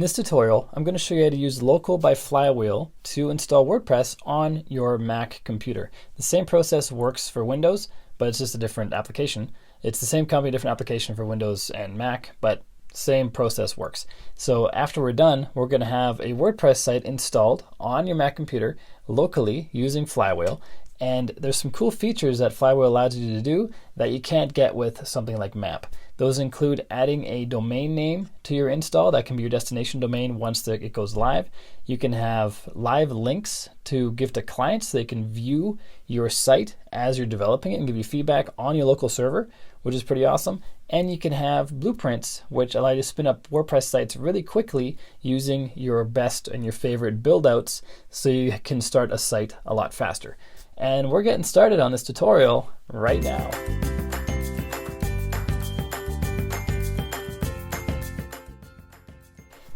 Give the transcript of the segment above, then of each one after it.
In this tutorial, I'm going to show you how to use Local by Flywheel to install WordPress on your Mac computer. The same process works for Windows, but it's just a different application. It's the same company, different application for Windows and Mac, but same process works. So after we're done, we're going to have a WordPress site installed on your Mac computer locally using Flywheel. And there's some cool features that Flywheel allows you to do that you can't get with something like Map. Those include adding a domain name to your install. That can be your destination domain once it goes live. You can have live links to give to clients so they can view your site as you're developing it and give you feedback on your local server, which is pretty awesome. And you can have blueprints, which allow you to spin up WordPress sites really quickly using your best and your favorite build-outs so you can start a site a lot faster. And we're getting started on this tutorial right now.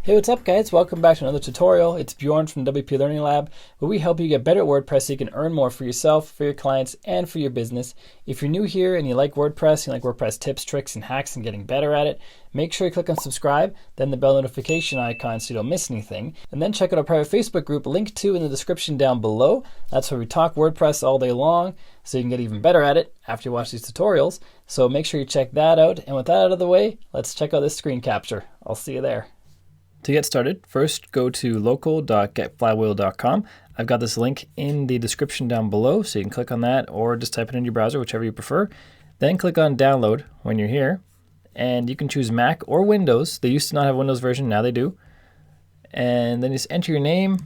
Hey, what's up guys? Welcome back to another tutorial. It's Bjorn from WP Learning Lab, where we help you get better at WordPress so you can earn more for yourself, for your clients, and for your business. If you're new here and you like WordPress tips, tricks, and hacks and getting better at it, make sure you click on subscribe, then the bell notification icon so you don't miss anything. And then check out our private Facebook group, linked to in the description down below. That's where we talk WordPress all day long, so you can get even better at it after you watch these tutorials. So make sure you check that out. And with that out of the way, let's check out this screen capture. I'll see you there. To get started, first go to local.getflywheel.com. I've got this link in the description down below, so you can click on that or just type it in your browser, whichever you prefer. Then click on download when you're here, and you can choose Mac or Windows. They used to not have a Windows version, now they do. And then just enter your name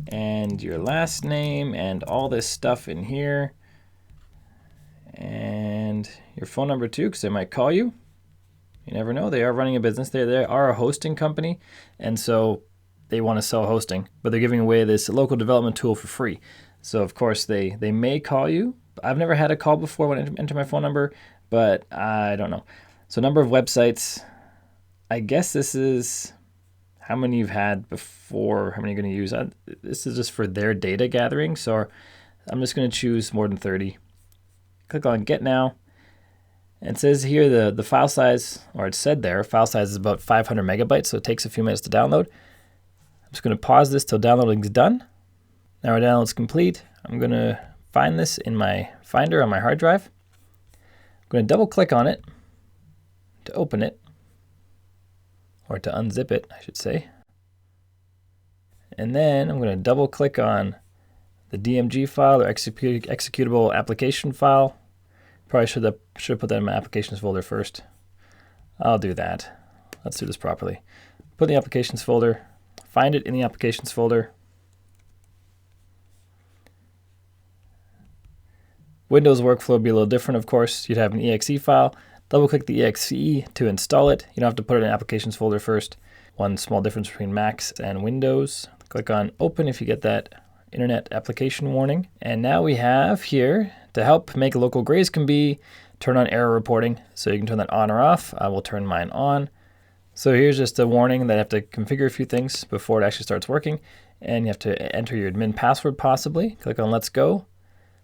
and your last name and all this stuff in here. And your phone number too, because they might call you. You never know. They are running a business. They are a hosting company, and so they want to sell hosting, but they're giving away this local development tool for free. So of course they may call you. I've never had a call before when I enter my phone number, but I don't know. So number of websites. I guess this is how many you've had before, how many you're going to use. This is just for their data gathering, so I'm just going to choose more than 30. Click on Get Now. It says here the file size, or it said there, file size is about 500 megabytes, so it takes a few minutes to download. I'm just going to pause this till downloading is done. Now our download's complete. I'm going to find this in my Finder on my hard drive. I'm going to double click on it to open it, or to unzip it, I should say. And then I'm going to double click on the DMG file, or executable application file. Probably should have put that in my applications folder first. I'll do that. Let's do this properly. Put in the applications folder, find it in the applications folder. Windows workflow would be a little different, of course. You'd have an exe file. Double click the exe to install it. You don't have to put it in the applications folder first. One small difference between Macs and Windows. Click on open if you get that internet application warning. And now we have here, to help make local gray as can be, turn on error reporting. So you can turn that on or off. I will turn mine on. So here's just a warning that I have to configure a few things before it actually starts working. And you have to enter your admin password possibly. Click on Let's Go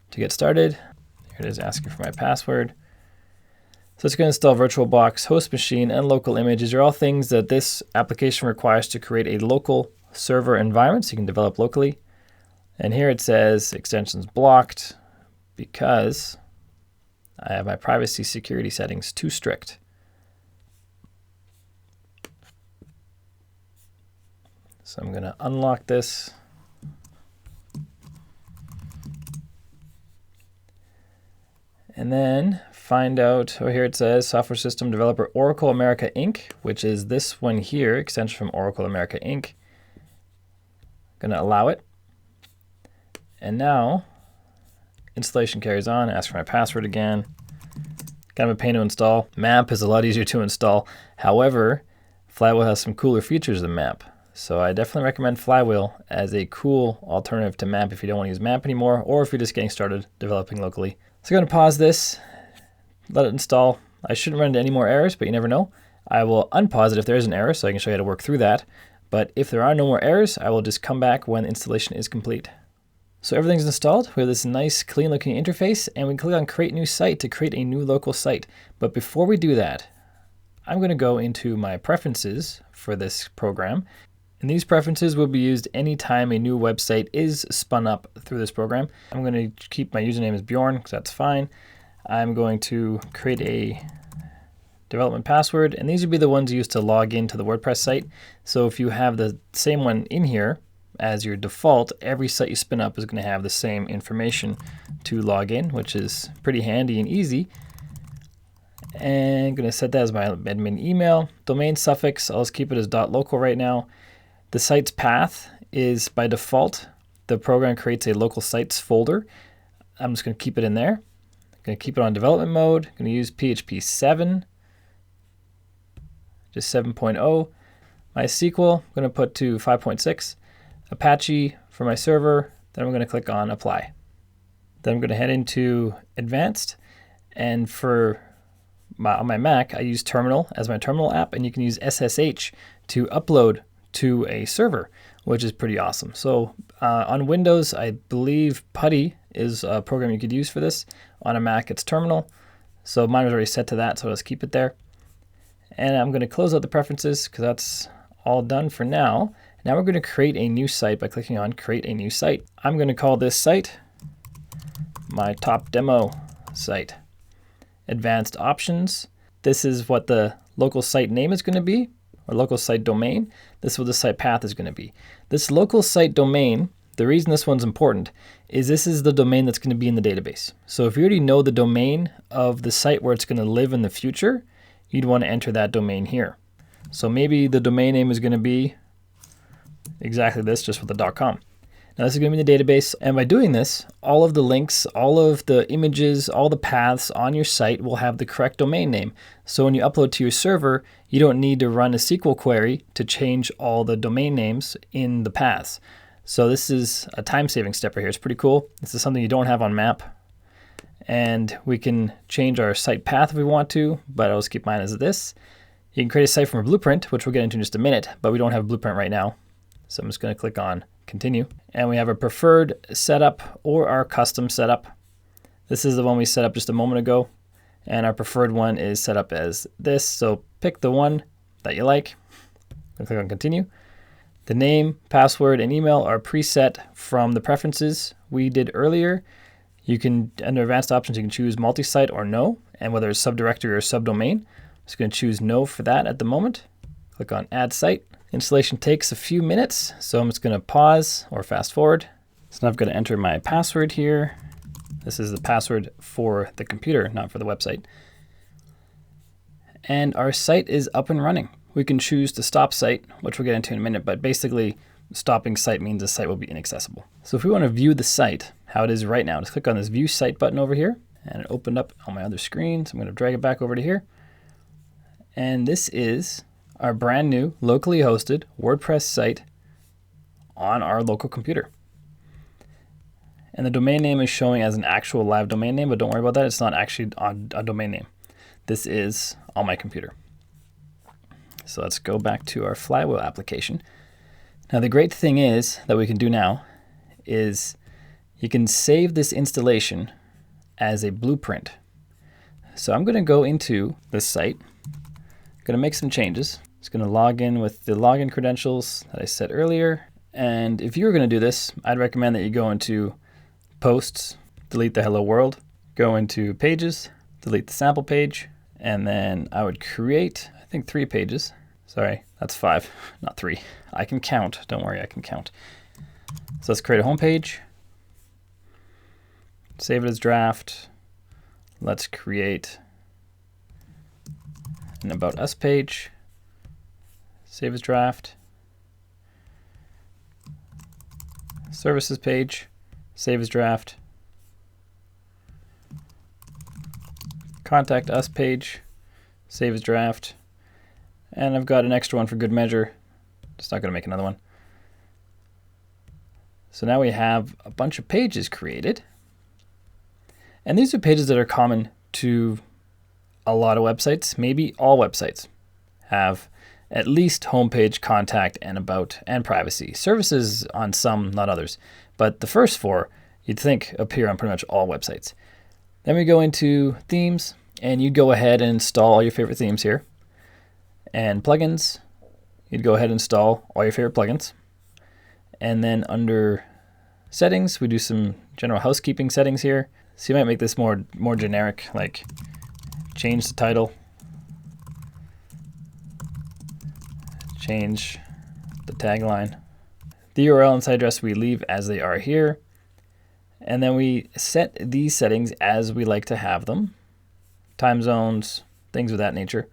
to get started. Here it is asking for my password. So it's going to install VirtualBox, host machine, and local image. These are all things that this application requires to create a local server environment so you can develop locally. And here it says extensions blocked because I have my privacy security settings too strict. So I'm going to unlock this. And then find out, oh, here it says Software System Developer Oracle America Inc., which is this one here, extension from Oracle America Inc. Going to allow it. And now, installation carries on. Ask for my password again. Kind of a pain to install. Map is a lot easier to install. However, Flywheel has some cooler features than Map. So I definitely recommend Flywheel as a cool alternative to Map if you don't want to use Map anymore, or if you're just getting started developing locally. So I'm going to pause this, let it install. I shouldn't run into any more errors, but you never know. I will unpause it if there is an error, so I can show you how to work through that. But if there are no more errors, I will just come back when the installation is complete. So everything's installed. We have this nice clean looking interface, and we can click on create new site to create a new local site. But before we do that, I'm going to go into my preferences for this program. And these preferences will be used anytime a new website is spun up through this program. I'm going to keep my username as Bjorn because that's fine. I'm going to create a development password, and these would be the ones used to log into the WordPress site. So if you have the same one in here as your default, every site you spin up is going to have the same information to log in, which is pretty handy and easy. And I'm going to set that as my admin email. Domain suffix, I'll just keep it as .local right now. The site's path is by default, the program creates a local sites folder. I'm just going to keep it in there. I'm going to keep it on development mode. I'm going to use PHP 7. Just 7.0. MySQL, I'm going to put to 5.6. Apache for my server. Then I'm going to click on Apply. Then I'm going to head into Advanced. And for on my Mac, I use Terminal as my terminal app, and you can use SSH to upload to a server, which is pretty awesome. So on Windows, I believe Putty is a program you could use for this. On a Mac, it's Terminal. So mine was already set to that, so let's keep it there. And I'm going to close out the preferences because that's all done for now. Now we're going to create a new site by clicking on Create a New Site. I'm going to call this site my top demo site. Advanced options. This is what the local site name is going to be, or local site domain. This is what the site path is going to be. This local site domain, the reason this one's important is this is the domain that's going to be in the database. So if you already know the domain of the site where it's going to live in the future, you'd want to enter that domain here. So maybe the domain name is going to be exactly this, just with the .com. Now this is going to be in the database, and by doing this, all of the links, all of the images, all the paths on your site will have the correct domain name. So when you upload to your server, you don't need to run a SQL query to change all the domain names in the paths. So this is a time-saving step right here. It's pretty cool. This is something you don't have on Map. And we can change our site path if we want to, but I'll just keep mine as this. You can create a site from a blueprint, which we'll get into in just a minute, but we don't have a blueprint right now. So I'm just going to click on Continue. And we have a preferred setup or our custom setup. This is the one we set up just a moment ago. And our preferred one is set up as this. So pick the one that you like. I'm going to click on Continue. The name, password, and email are preset from the preferences we did earlier. You can, under advanced options, you can choose multi-site or no, and whether it's subdirectory or subdomain. I'm just going to choose no for that at the moment. Click on Add Site. Installation takes a few minutes, so I'm just going to pause or fast forward. So now I've got to enter my password here. This is the password for the computer, not for the website. And our site is up and running. We can choose to stop site, which we'll get into in a minute, but basically stopping site means the site will be inaccessible. So if we want to view the site, how it is right now, just click on this View Site button over here, and it opened up on my other screen. So I'm going to drag it back over to here. And this is our brand new locally hosted WordPress site on our local computer. And the domain name is showing as an actual live domain name, but don't worry about that. It's not actually a domain name. This is on my computer. So let's go back to our Flywheel application. Now the great thing is that we can do now is you can save this installation as a blueprint. So I'm going to go into this site. I'm going to make some changes. It's going to log in with the login credentials that I set earlier. And if you were going to do this, I'd recommend that you go into Posts, delete the Hello World, go into Pages, delete the sample page, and then I would create, I think, 3 pages. Sorry, that's 5, not 3. I can count. Don't worry, I can count. So let's create a home page. Save it as draft. Let's create an About Us page. Save as draft. Services page. Save as draft. Contact Us page. Save as draft. And I've got an extra one for good measure. Just not going to make another one. So now we have a bunch of pages created. And these are pages that are common to a lot of websites. Maybe all websites have at least homepage, contact, and about, and privacy. Services on some, not others. But the first 4, you'd think, appear on pretty much all websites. Then we go into themes, and you go ahead and install all your favorite themes here. And plugins, you'd go ahead and install all your favorite plugins. And then under settings, we do some general housekeeping settings here. So you might make this more generic, like change the title, change the tagline. The URL and site address we leave as they are here. And then we set these settings as we like to have them. Time zones, things of that nature.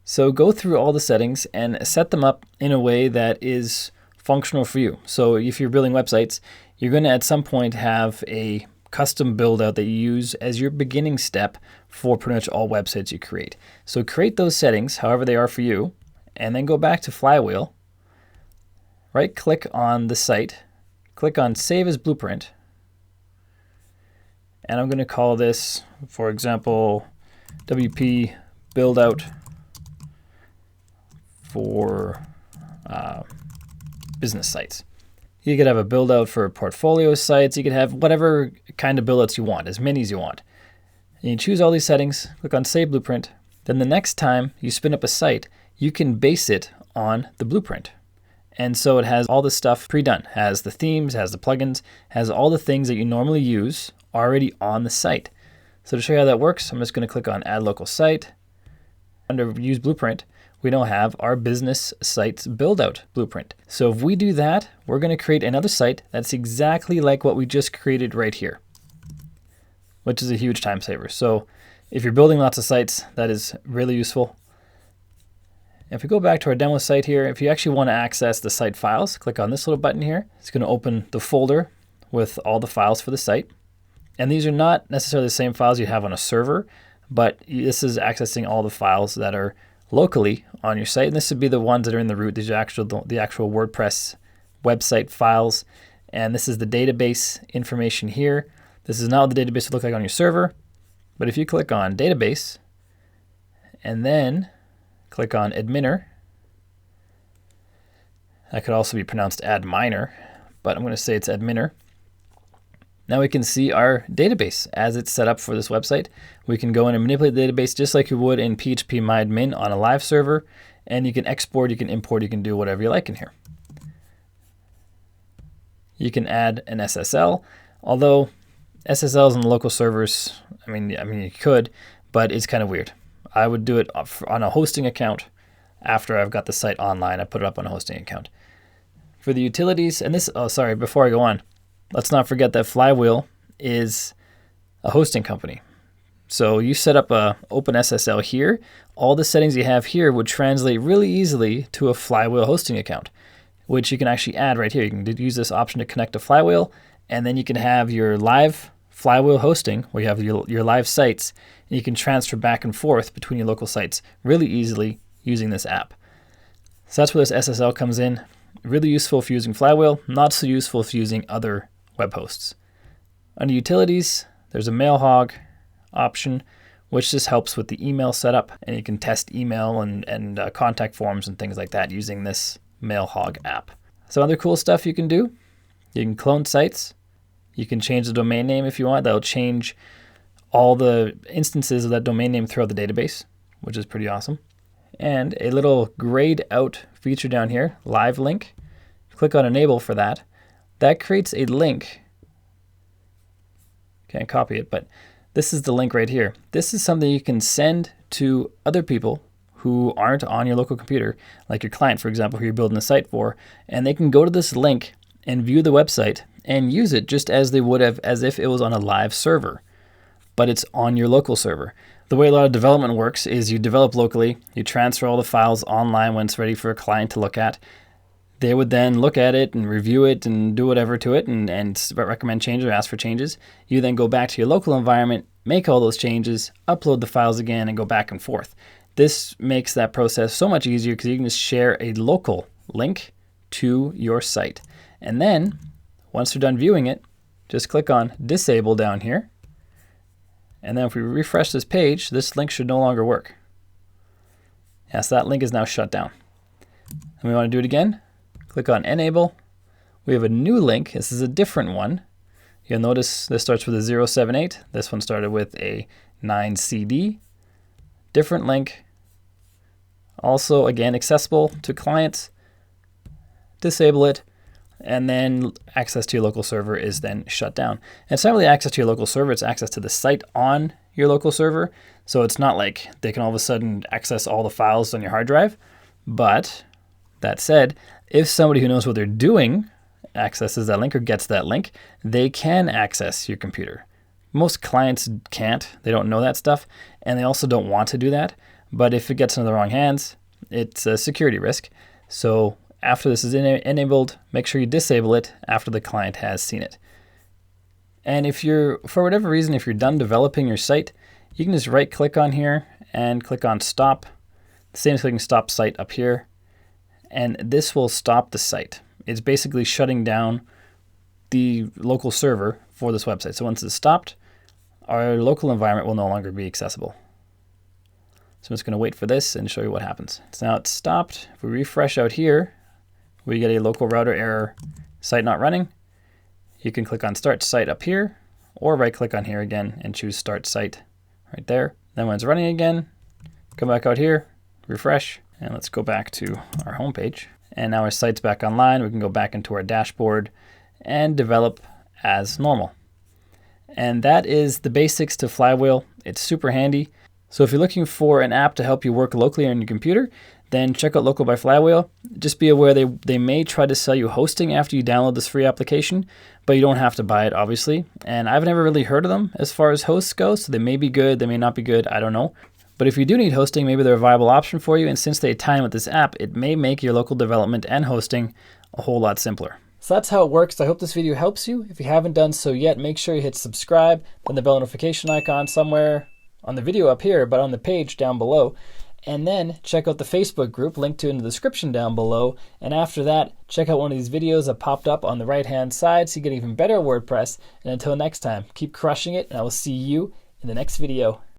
So go through all the settings and set them up in a way that is functional for you. So if you're building websites, you're going to at some point have a custom build out that you use as your beginning step for pretty much all websites you create. So create those settings however they are for you, and then go back to Flywheel, right click on the site, click on Save as Blueprint, and I'm going to call this, for example, WP build out for business sites. You could have a build out for portfolio sites. You could have whatever kind of build outs you want, as many as you want. And you choose all these settings, click on Save Blueprint. Then the next time you spin up a site, you can base it on the blueprint. And so it has all the stuff pre-done, has the themes, has the plugins, has all the things that you normally use already on the site. So to show you how that works, I'm just going to click on Add Local Site. Under Use Blueprint, we now have our business site's build out blueprint. So if we do that, we're going to create another site that's exactly like what we just created right here, which is a huge time saver. So if you're building lots of sites, that is really useful. If we go back to our demo site here, if you actually want to access the site files, click on this little button here. It's going to open the folder with all the files for the site. And these are not necessarily the same files you have on a server, but this is accessing all the files that are locally on your site. And this would be the ones that are in the root. These are the actual WordPress website files. And this is the database information here. This is not what the database would look like on your server. But if you click on Database and then click on Adminer, that could also be pronounced Adminer, but I'm going to say it's Adminer. Now we can see our database as it's set up for this website. We can go in and manipulate the database just like you would in PHPMyAdmin on a live server, and you can export, you can import, you can do whatever you like in here. You can add an SSL, although SSLs on the local servers, I mean you could, but it's kind of weird. I would do it on a hosting account after I've got the site online. I put it up on a hosting account. For the utilities, and this, oh sorry, before I go on, let's not forget that Flywheel is a hosting company. So you set up a OpenSSL here, all the settings you have here would translate really easily to a Flywheel hosting account, which you can actually add right here. You can use this option to connect to Flywheel, and then you can have your live Flywheel hosting where you have your live sites, and you can transfer back and forth between your local sites really easily using this app. So that's where this SSL comes in. Really useful if you're using Flywheel, not so useful if you're using other web hosts. Under utilities, there's a Mailhog option, which just helps with the email setup, and you can test email and contact forms and things like that using this Mailhog app. Some other cool stuff you can do. You can clone sites. You can change the domain name if you want. That'll change all the instances of that domain name throughout the database, which is pretty awesome. And a little grayed out feature down here, live link. Click on enable for that. That creates a link. Can't copy it, but this is the link right here. This is something you can send to other people who aren't on your local computer, like your client, for example, who you're building a site for, and they can go to this link and view the website and use it just as they would have as if it was on a live server, but it's on your local server. The way a lot of development works is you develop locally, you transfer all the files online when it's ready for a client to look at. They would then look at it and review it and do whatever to it and recommend changes or ask for changes. You then go back to your local environment, make all those changes, upload the files again, and go back and forth. This makes that process so much easier because you can just share a local link to your site. And then, once you're done viewing it, just click on Disable down here. And then if we refresh this page, this link should no longer work. Yes, that link is now shut down. And we want to do it again. Click on Enable. We have a new link. This is a different one. You'll notice this starts with a 078. This one started with a 9CD. Different link. Also, again, accessible to clients, disable it, and then access to your local server is then shut down. And it's not really access to your local server, it's access to the site on your local server. So it's not like they can all of a sudden access all the files on your hard drive. But that said, if somebody who knows what they're doing accesses that link or gets that link, they can access your computer. Most clients can't, they don't know that stuff, and they also don't want to do that. But if it gets into the wrong hands, it's a security risk. So after this is enabled, make sure you disable it after the client has seen it. And if you're, for whatever reason, if you're done developing your site, you can just right click on here and click on stop. The same as clicking stop site up here. And this will stop the site. It's basically shutting down the local server for this website. So once it's stopped, our local environment will no longer be accessible. So I'm just going to wait for this and show you what happens. So now it's stopped. If we refresh out here, we get a local router error, site not running. You can click on start site up here, or right click on here again and choose start site right there. Then when it's running again, come back out here, refresh, and let's go back to our home page. And now our site's back online. We can go back into our dashboard and develop as normal. And that is the basics to Flywheel. It's super handy. So if you're looking for an app to help you work locally on your computer, then check out Local by Flywheel. Just be aware they may try to sell you hosting after you download this free application, but you don't have to buy it, obviously. And I've never really heard of them as far as hosts go, so they may be good, they may not be good, I don't know. But if you do need hosting, maybe they're a viable option for you, and since they tie in with this app, it may make your local development and hosting a whole lot simpler. So that's how it works. I hope this video helps you. If you haven't done so yet, make sure you hit subscribe, then the bell notification icon somewhere on the video up here, but on the page down below. And then check out the Facebook group, linked to in the description down below. And after that, check out one of these videos that popped up on the right-hand side so you get even better WordPress. And until next time, keep crushing it, and I will see you in the next video.